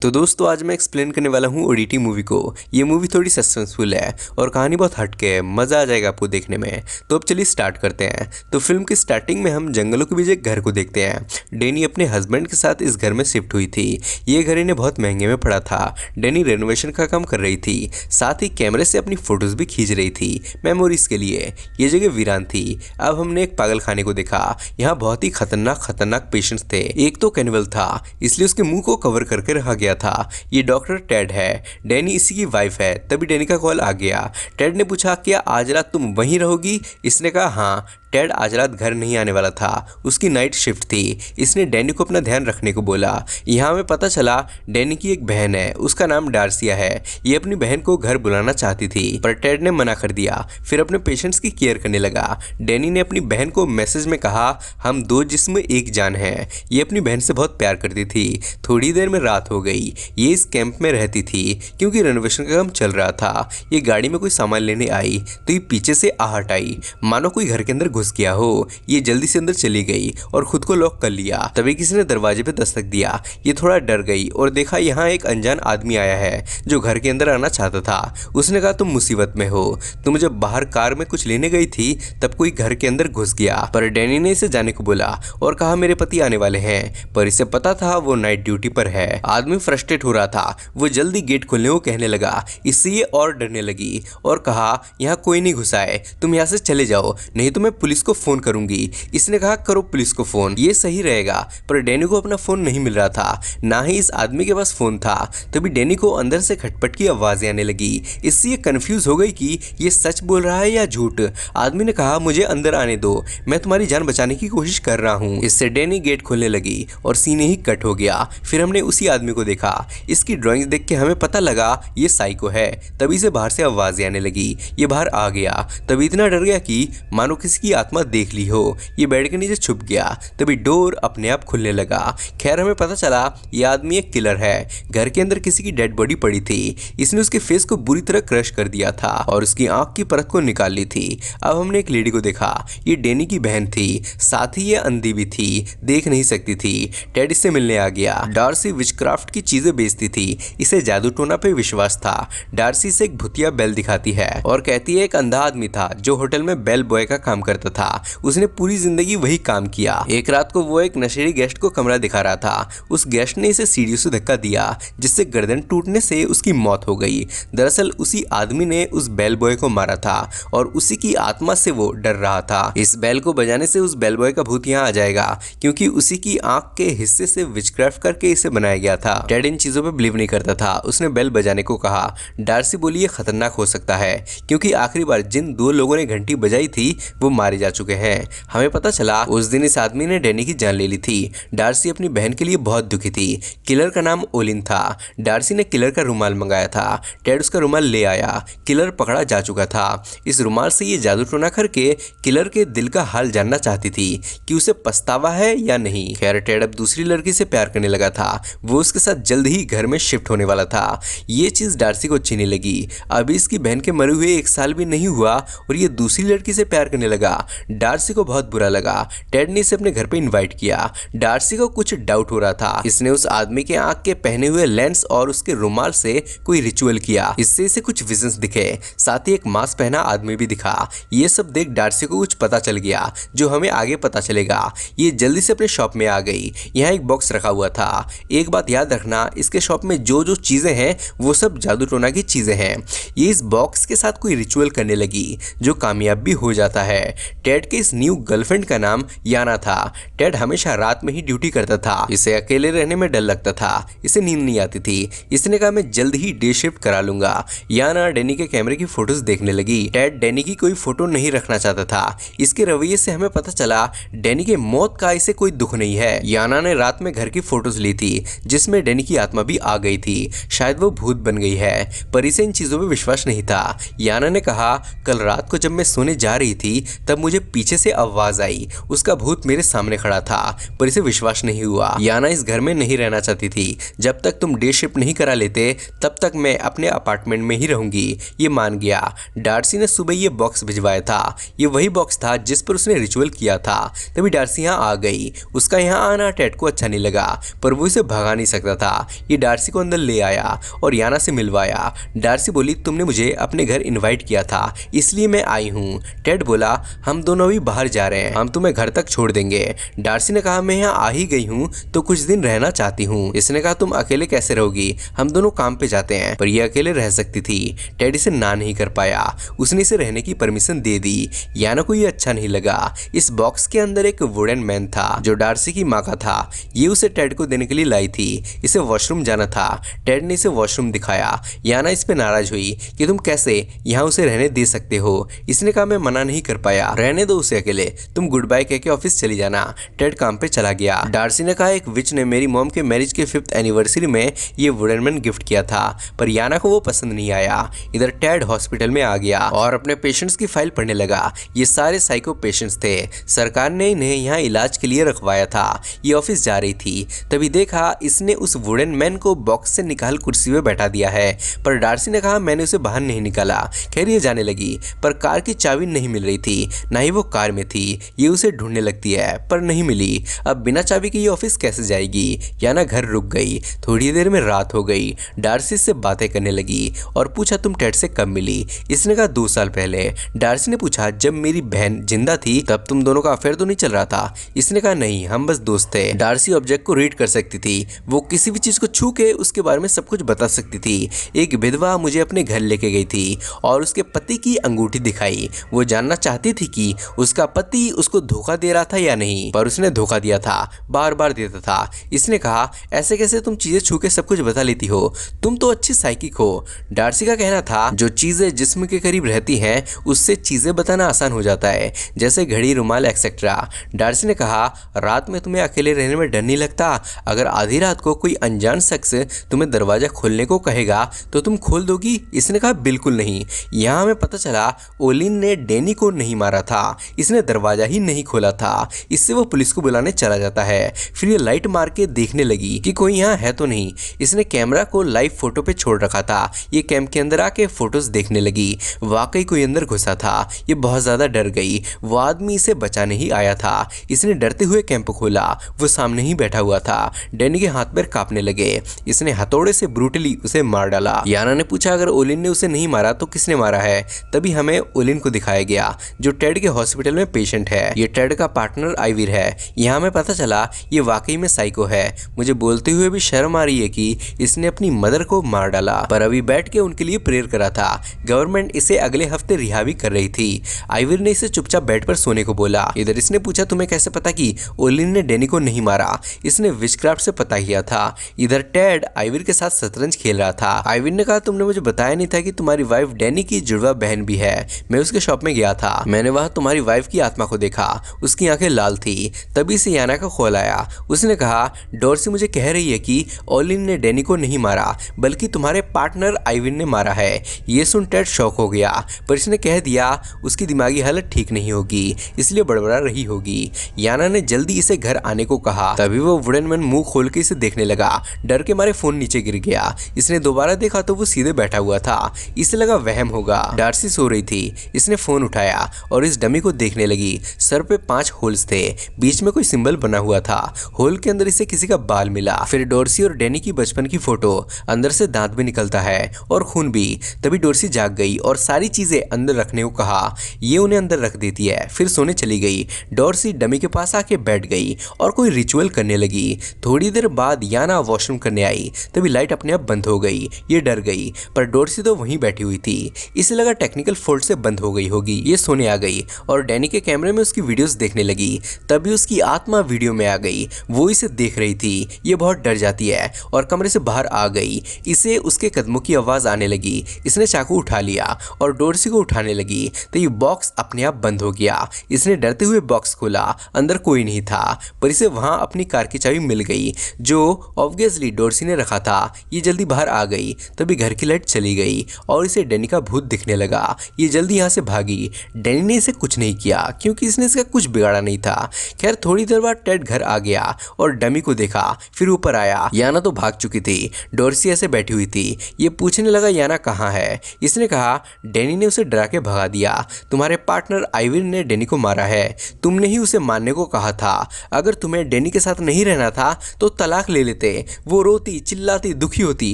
तो दोस्तों आज मैं एक्सप्लेन करने वाला हूँ ओडीटी मूवी को। ये मूवी थोड़ी सस्पेंसफुल है और कहानी बहुत हटके है, मज़ा आ जाएगा आपको देखने में। तो अब चलिए स्टार्ट करते हैं। तो फिल्म की स्टार्टिंग में हम जंगलों के बीच एक घर को देखते हैं। डैनी अपने हस्बैंड के साथ इस घर में शिफ्ट हुई थी। ये घर इन्हें बहुत महंगे में पड़ा था। डैनी रेनोवेशन का काम कर रही थी, साथ ही कैमरे से अपनी फोटोज भी खींच रही थी मेमोरीज के लिए। ये जगह वीरान थी। अब हमने एक पागल खाने को देखा। यहाँ बहुत ही खतरनाक पेशेंट्स थे। एक तो कैनिबल था, इसलिए उसके मुंह को कवर करके रखा गया था। ये डॉक्टर टेड है, डैनी इसी की वाइफ है। तभी डैनी का कॉल आ गया। टेड ने पूछा क्या आज रात तुम वहीं रहोगी? इसने कहा हाँ। टेड आज रात घर नहीं आने वाला था, उसकी नाइट शिफ्ट थी। इसने डैनी को अपना ध्यान रखने को बोला। यहाँ हमें पता चला डैनी की एक बहन है, उसका नाम डार्सिया है। ये अपनी बहन को घर बुलाना चाहती थी, पर टेड ने मना कर दिया। फिर अपने पेशेंट्स की केयर करने लगा। डैनी ने अपनी बहन को मैसेज में कहा हम दो जिस्म एक जान है। ये अपनी बहन से बहुत प्यार करती थी। थोड़ी देर में रात हो गई। ये इस कैंप में रहती थी क्योंकि रेनोवेशन का काम चल रहा था। ये गाड़ी में कोई सामान लेने आई तो ये पीछे से आहट आई, मानो कोई घर के अंदर घुस गया हो। ये जल्दी से अंदर चली गई और खुद को लॉक कर लिया। तभी किसी ने दरवाजे पे दस्तक दिया। ये थोड़ा डर गई और देखा यहाँ एक अनजान आदमी आया है जो घर के अंदर आना चाहता था। उसने कहा तुम मुसीबत में हो, तुम जब बाहर कार में कुछ लेने गई थी तब कोई घर के अंदर घुस गया। पर डैनी ने इसे जाने को बोला और कहा मेरे पति आने वाले हैं। पर इसे पता था वो नाइट ड्यूटी पर है। आदमी फ्रस्ट्रेट हो रहा था। वो जल्दी गेट खोलने को कहने लगा। इससे ये और डरने लगी और कहा यहाँ कोई नहीं घुसा है, तुम यहाँ से चले जाओ नहीं तो मैं पुलिस को फोन करूंगी। इसने कहा करो पुलिस को फोन, ये सही रहेगा। पर डैनी को अपना फोन नहीं मिल रहा था, ना ही इस आदमी के पास फोन था। तभी डैनी को अंदर से खटपट की आवाजें आने लगी। इससे ये कंफ्यूज हो गई कि ये सच बोल रहा है या झूठ। आदमी ने कहा मुझे अंदर आने दो, मैं तुम्हारी जान बचाने की कोशिश कर रहा हूँ। इससे डैनी गेट खोलने लगी और सीने ही कट हो गया। फिर हमने उसी आदमी को देखा। इसकी ड्राइंग्स देख के हमें पता लगा ये साइको है। तभी से बाहर से आवाजें आने लगी। ये बाहर आ गया। तभी इतना डर गया कि मानो किसी की आत्मा देख ली हो। ये बेड के नीचे छुप गया। तभी डोर अपने आप खुलने लगा। खैर हमें पता चला ये आदमी एक किलर है। घर के अंदर किसी की डेड बॉडी पड़ी थी। इसने उसके फेस को बुरी तरह क्रश कर दिया था और उसकी आंख की परत को निकाल ली थी। अब हमने एक लेडी को देखा। ये डैनी की बहन थी, साथ ही ये अंधी भी थी, देख नहीं सकती थी। टेड इससे मिलने आ गया। डार्सी विचक्राफ्ट की चीजें बेचती थी। इसे जादू टोना पे विश्वास था। डार्सी से एक भूतिया बेल दिखाती है और कहती है एक अंधा आदमी था जो होटल में बेल बॉय का काम करता था। उसने पूरी जिंदगी वही काम किया। एक रात को वो एक नशेड़ी गेस्ट को कमरा दिखा रहा था। उस गेस्ट ने इसे सीढ़ियों से धक्का दिया जिससे गर्दन टूटने से उसकी मौत हो गई। दरअसल उसी आदमी ने उस बेल बॉय को मारा था और उसी की आत्मा से वो डर रहा था। इस बेल को बजाने से उस बेल बॉय का भूत यहाँ आ जाएगा क्योंकि उसी की आंख के हिस्से से विचक्राफ्ट करके इसे बनाया गया था। टेड इन चीजों पे बिलीव नहीं करता था। उसने बेल बजाने को कहा। डार्सी बोली ये खतरनाक हो सकता है क्योंकि आखिरी बार जिन दो लोगों ने घंटी बजाई थी वो मारे जा चुके हैं। हमें पता चला उस दिन इस आदमी ने डैनी की जान ले ली थी। डार्सी अपनी बहन के लिए बहुत दुखी थी। किलर का नाम ओलिन था। डार्सी ने किलर का रुमाल मंगाया था। टेड उसका रुमाल ले आया। किलर पकड़ा जा चुका था। इस रुमाल से ये जादू टोना करके किलर के दिल का हाल जानना चाहती थी कि उसे पछतावा है या नहीं। खैर टेड अब दूसरी लड़की से प्यार करने लगा था। वो उसके साथ जल्द ही घर में शिफ्ट होने वाला था। ये चीज डार्सी को अच्छी नहीं लगी। अभी इसकी बहन के मरे हुए 1 साल भी नहीं हुआ और ये दूसरी लड़की से प्यार करने लगा। डार्सी को बहुत बुरा लगा। टेड ने इसे अपने घर पे इनवाइट किया। डार्सी को कुछ डाउट हो रहा था। इसने उस आदमी के आंख के पहने हुए लेंस और उसके रुमाल से कोई रिचुअल किया। इससे इसे कुछ विजन्स दिखे, साथ ही एक मास्क पहना आदमी भी दिखा। ये सब देख डार्सी को कुछ पता चल गया जो हमें आगे पता चलेगा। ये जल्दी से अपने शॉप में आ गई। यहाँ एक बॉक्स रखा हुआ था। एक बात याद रखना, इसके शॉप में जो जो चीजें हैं वो सब जादू टोना की चीजें हैं। ये इस बॉक्स के साथ कोई रिचुअल करने लगी जो कामयाब भी हो जाता है। टेड के इस न्यू गर्लफ्रेंड का नाम याना था। टेड हमेशा रात में ही ड्यूटी करता था। इसे अकेले रहने में डर लगता था। इसे नींद नहीं आती थी। इसने कहा मैं जल्द ही डे शिफ्ट करा लूंगा। याना डैनी के कैमरे की फोटोज देखने लगी। टेड डैनी की कोई फोटो नहीं रखना चाहता था। इसके रवैये से हमें पता चला डैनी के मौत का इसे कोई दुख नहीं है। याना ने रात में घर की फोटोज ली थी जिसमें डैनी की आत्मा भी आ गई थी। शायद वो भूत बन गई है, पर इसे इन चीजों पे विश्वास नहीं था। याना ने कहा कल रात को जब मैं सोने जा रही थी तब तब मुझे पीछे से आवाज आई। उसका भूत मेरे सामने खड़ा था, पर इसे विश्वास नहीं हुआ। याना इस घर में नहीं रहना चाहती थी। जब तक तुम डे शिफ्ट नहीं करा लेते तब तक मैं अपने अपार्टमेंट में ही रहूंगी, ये मान गया। डार्सी ने सुबह ये बॉक्स भिजवाया था। ये वही बॉक्स था जिस पर उसने रिचुअल किया था। तभी डार्सी यहाँ आ गई। उसका यहाँ आना टेड को अच्छा नहीं लगा, पर वो इसे भगा नहीं सकता था। ये डार्सी को अंदर ले आया और याना से मिलवाया। डार्सी बोली, तुमने मुझे अपने घर इनवाइट किया था, इसलिए मैं आई हूँ। टेड बोला, हम दोनों अभी बाहर जा रहे हैं, हम तुम्हें घर तक छोड़ देंगे। डार्सी ने कहा, मैं यहाँ आ ही गई हूँ तो कुछ दिन रहना चाहती हूँ। इसने कहा, तुम अकेले कैसे रहोगी, हम दोनों काम पे जाते हैं। पर ये अकेले रह सकती थी। टेड इसे ना नहीं कर पाया। उसने इसे रहने की परमिशन दे दी। याना को ये अच्छा नहीं लगा। इस बॉक्स के अंदर एक वुडन मैन था जो डार्सी की माँ का था। ये उसे टेड को देने के लिए लाई थी। इसे वॉशरूम जाना था। टेड ने इसे वॉशरूम दिखाया। याना इस पे नाराज हुई कि तुम कैसे यहाँ उसे रहने दे सकते हो। इसने कहा, मैं मना नहीं कर पाया, रहने दो उसे अकेले, तुम गुड बाय कह के ऑफिस चली जाना। टेड काम पे चला गया। डार्सी ने कहा, एक विच ने मेरी मॉम के मैरिज के 5th एनिवर्सरी में ये वुडन मैन गिफ्ट किया था, पर याना को वो पसंद नहीं आया। इधर टेड हॉस्पिटल में आ गया और अपने पेशेंट्स की फाइल पढ़ने लगा। ये सारे साइको पेशेंट्स थे। सरकार ने इन्हें यहाँ इलाज के लिए रखवाया था। ये ऑफिस जा रही थी, तभी देखा इसने उस वुडन मैन को बॉक्स से निकाल कुर्सी पे बैठा दिया है। पर डार्सी ने कहा, मैंने उसे बाहर नहीं निकाला। खैर ये जाने लगी, पर कार की चाबी नहीं मिल रही थी, ना ही वो कार में थी। ये उसे ढूंढने लगती है पर नहीं मिली। अब बिना चाबी के ये ऑफिस कैसे जाएगी। याना घर रुक गई। थोड़ी देर में रात हो गई। डार्सी से बातें करने लगी और पूछा, तुम टेड से कब मिली। इसने कहा, 2 साल पहले। डार्सी ने पूछा, जब मेरी बहन जिंदा थी तब तुम दोनों का अफेयर तो नहीं चल रहा था। इसने कहा, नहीं, हम बस दोस्त थे। डार्सी ऑब्जेक्ट को रीड कर सकती थी। वो किसी भी चीज को छू के उसके बारे में सब कुछ बता सकती थी। एक विधवा मुझे अपने घर लेके गई थी और उसके पति की अंगूठी दिखाई। वो जानना चाहती थी कि उसका पति उसको धोखा दे रहा था या नहीं, पर उसने धोखा दिया था, बार बार देता था। इसने कहा, ऐसे कैसे तुम चीजें छू के सब कुछ बता लेती हो, तुम तो अच्छी साइकिक हो। डार्सी का कहना था, जो चीजें जिस्म के करीब रहती हैं उससे चीजें बताना आसान हो जाता है, जैसे घड़ी, रुमाल एक्सेट्रा। डार्सी ने कहा, रात में तुम्हें अकेले रहने में डर नहीं लगता। अगर आधी रात को कोई अनजान शख्स तुम्हें दरवाजा खोलने को कहेगा तो तुम खोल दोगी। इसने कहा, बिल्कुल नहीं। यहाँ हमें पता चला ओलिन ने डैनी को नहीं मारा था, इसने दरवाजा ही नहीं खोला था। इससे वो पुलिस को बुलाने चला जाता है। फिर ये लाइट मार के देखने लगी कि कोई यहाँ है तो नहीं। इसने कैमरा को लाइव फोटो पे छोड़ रखा था। ये कैंप के अंदर आके फोटोज देखने लगी। वाकई कोई अंदर घुसा था। ये बहुत ज्यादा डर गई। वो आदमी इसे बचाने ही आया था। इसने डरते हुए कैंप खोला। वो सामने ही बैठा हुआ था। डैनी के हाथ पैर कांपने लगे। इसने हथौड़े से ब्रूटली उसे मार डाला। याना ने पूछा, अगर ओलिन ने उसे नहीं मारा तो किसने मारा है। तभी हमें ओलिन को दिखाया गया जो टेड के हॉस्पिटल में पेशेंट है। ये टेड का पार्टनर आइविर है। यहाँ हमें पता चला ये वाकई में साइको है। मुझे बोलते हुए भी शर्म आ रही है कि इसने अपनी मदर को मार डाला, पर अभी बैठ के उनके लिए प्रेयर करा था। गवर्नमेंट इसे अगले हफ्ते रिहा भी कर रही थी। आइविर ने इसे चुपचाप बेड पर सोने को बोला। इधर इसने पूछा, तुम्हें कैसे पता कि ओलिन ने डैनी को नहीं मारा। इसने विचक्राफ्ट से पता किया था। इधर टेड आइविर के साथ शतरंज खेल रहा था। आइविर ने कहा, तुमने मुझे बताया नहीं था कि तुम्हारी वाइफ डैनी की जुड़वा बहन भी है। मैं उसके शॉप में गया था, मैंने वहां तुम्हारी वाइफ की आत्मा को देखा। उसकी आंखें लाल थी। तभी से याना का कॉल आया। उसने कहा, डॉर्सी मुझे कह रही है कि ओलिन ने डैनी को नहीं मारा बल्कि तुम्हारे पार्टनर आइविन ने मारा है। ये सुन टेड शॉक हो गया, पर इसने कह दिया उसकी दिमागी हालत ठीक नहीं होगी, इसलिए बड़बड़ा रही होगी। याना ने जल्दी इसे घर आने को कहा। तभी वो वुडन मैन मुंह खोल के इसे देखने लगा। डर के मारे फोन नीचे गिर गया। इसने दोबारा देखा तो वो सीधे बैठा हुआ था। इसे लगा वहम होगा। डार्सी सो रही थी। इसने फोन उठाया और इस डमी को देखने लगी। सर पे 5 होल्स थे, बीच में कोई सिंबल बना हुआ था। होल के अंदर इसे किसी का बाल मिला। फिर डॉर्सी और डैनी की बचपन की फोटो। अंदर से दांत भी निकलता है और खून भी। तभी डॉर्सी जाग गई और सारी चीजें अंदर रखने को कहा। ये उन्हें अंदर रख देती है, फिर सोने चली गई। डॉर्सी डमी के पास आके बैठ गई और कोई रिचुअल करने लगी। थोड़ी देर बाद याना वॉशरूम करने आई। तभी लाइट अपने आप बंद हो गई। ये डर गई, पर डॉर्सी तो वहीं बैठी हुई थी। इसे लगा टेक्निकल फॉल्ट से बंद हो गई होगी। ये सोने आ गई और डैनी के कैमरे में उसकी वीडियोस देखने लगी। तभी उसकी आत्मा वीडियो में आ गई। वो इसे देख रही थी। ये बहुत डर जाती है और कमरे से बाहर आ गई। इसे उसके कदमों की आवाज आने लगी। इसने चाकू उठा लिया और डॉर्सी को उठाने लगी तो ये बॉक्स अपने आप बंद हो गया। इसने डरते हुए बॉक्स खोला। अंदर कोई नहीं था, पर इसे वहां अपनी कार की चाबी मिल गई जो ऑब्वियसली डॉर्सी ने रखा था। ये जल्दी बाहर आ गई। तभी घर की लाइट चली गई और इसे डैनी का भूत दिखने लगा। ये जल्दी यहाँ से भागी। डैनी ने इसे इसे कुछ नहीं किया क्योंकि इसने इसका कुछ बिगाड़ा नहीं था। खैर थोड़ी देर बाद टेड घर आ गया और डमी को देखा, फिर ऊपर आया। याना तो भाग चुकी थी। डॉर्सी ऐसे बैठी हुई थी। ये पूछने लगा याना कहाँ है। इसने कहा डैनी ने उसे डरा के भगा दिया। तुम्हारे पार्टनर आइविन ने डैनी को मारा है। तुमने ही उसे मारने को कहा था। अगर तुम्हें डैनी के साथ नहीं रहना था तो तलाक ले लेते। वो रोती चिल्लाती दुखी होती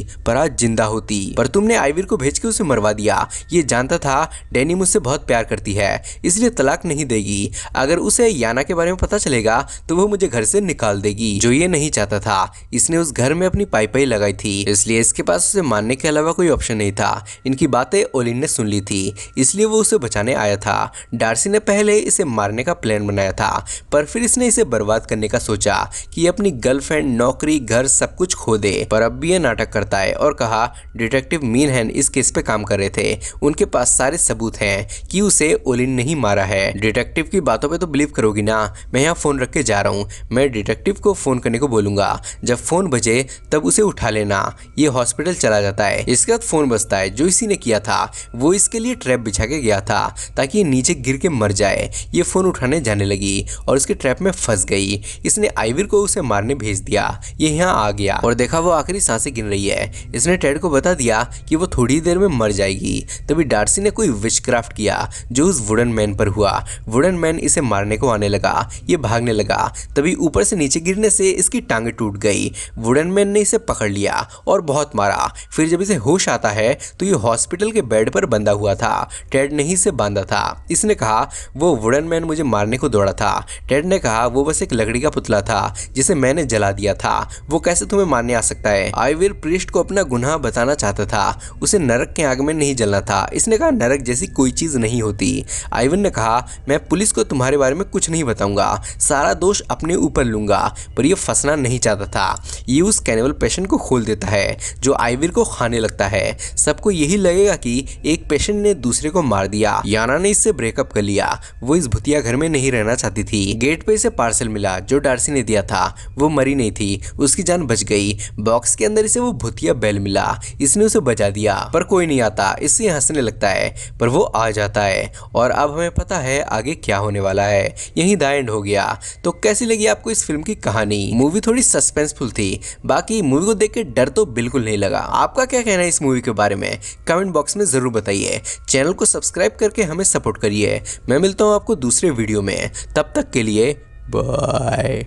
पर आज जिंदा होती, पर तुमने आइविर को भेज के उसे मरवा दिया। ये जानता था डैनी मुझसे बहुत प्यार करती है, इसलिए तलाक नहीं देगी। अगर उसे याना के बारे में पता चलेगा तो वो मुझे घर से निकाल देगी, जो ये नहीं चाहता था। इसने उस घर में अपनी पाई लगाई थी, इसलिए इसके पास उसे मारने के अलावा कोई ऑप्शन नहीं था। इनकी बातें ओलिन ने सुन ली थी, इसलिए वो उसे बचाने आया था। डार्सी ने पहले इसे मारने का प्लान बनाया था, पर फिर इसने इसे बर्बाद करने का सोचा कि ये अपनी गर्लफ्रेंड, नौकरी, घर सब कुछ खो दे। पर अब भी ये नाटक करता है और कहा डिटेक्टिव मीनहैन इस केस पे काम कर रहे थे। उनके पास सारे सबूत हैं कि उसे ओलिन नहीं मारा है। डिटेक्टिव की बातों पे तो बिलीव करोगी ना। मैं यहाँ फोन रख के जा रहा हूँ। मैं डिटेक्टिव को फोन करने को बोलूंगा। जब फोन बजे तब उसे उठा लेना। ये हॉस्पिटल चला जाता है। इसके बाद फोन बजता है जो इसी ने किया था। वो इसके लिए ट्रैप बिछा के गया था ताकि ये नीचे गिर के मर जाए। ये फोन उठाने जाने लगी और उसके ट्रैप में फंस गई। इसने आइविर को उसे मारने भेज दिया। ये यहाँ आ गया और देखा वो आखिरी सांसें गिन रही है। इसने टेड को बता दिया कि वो थोड़ी देर में मर जाएगी। तभी डार्सी ने कोई विचक्राफ्ट किया जो उस वुडन मैन पर हुआ। वुडन मैन इसे मारने को आने लगा। ये भागने लगा, तभी ऊपर से नीचे गिरने से इसकी टांगे टूट गई। वुडन मैन ने इसे पकड़ लिया और बहुत मारा। फिर जब इसे होश आता है तो ये हॉस्पिटल के बेड पर बंधा हुआ था। टेड ने ही इसे बांधा था। इसने कहा वो वुडन मैन मुझे मारने को दौड़ा था। टेड ने कहा वो बस एक लकड़ी का पुतला था जिसे मैंने जला दिया था। वो कैसे तुम्हें मारने आ सकता है। आइविर प्रीस्ट को अपना गुनाह बताना चाहता था। उसे नरक के आग में नहीं जलना था। इसने कहा नरक जैसी कोई चीज नहीं होती। आइविन ने कहा मैं पुलिस को तुम्हारे बारे में कुछ नहीं बताऊंगा, सारा दोष अपने ऊपर लूंगा। पर यह फंसना नहीं चाहता था। ये उस कैनिबल पेशेंट को खोल देता है जो आइविर को खाने लगता है। सबको यही लगेगा कि एक पेशेंट ने दूसरे को मार दिया। याना ने इससे ब्रेकअप कर लिया। वो इस भुतिया घर में नहीं रहना चाहती थी। गेट पे इसे पार्सल मिला जो डार्सी ने दिया था। वो मरी नहीं थी, उसकी जान बच गई। बॉक्स के अंदर इसे वो भुतिया बेल मिला। इसने उसे बचा दिया पर कोई नहीं आता। इससे हंसने लगता है पर वो आ जाता है और अब हमें पता है आगे क्या होने वाला है। यही द एंड हो गया। तो कैसी लगी आपको इस फिल्म की कहानी। मूवी थोड़ी सस्पेंसफुल थी, बाकी मूवी को देख के डर तो बिल्कुल नहीं लगा। आपका क्या कहना है इस मूवी के बारे में कमेंट बॉक्स में जरूर बताइए। चैनल को सब्सक्राइब करके हमें सपोर्ट करिए। मैं मिलता हूँ आपको दूसरे वीडियो में, तब तक के लिए बाय।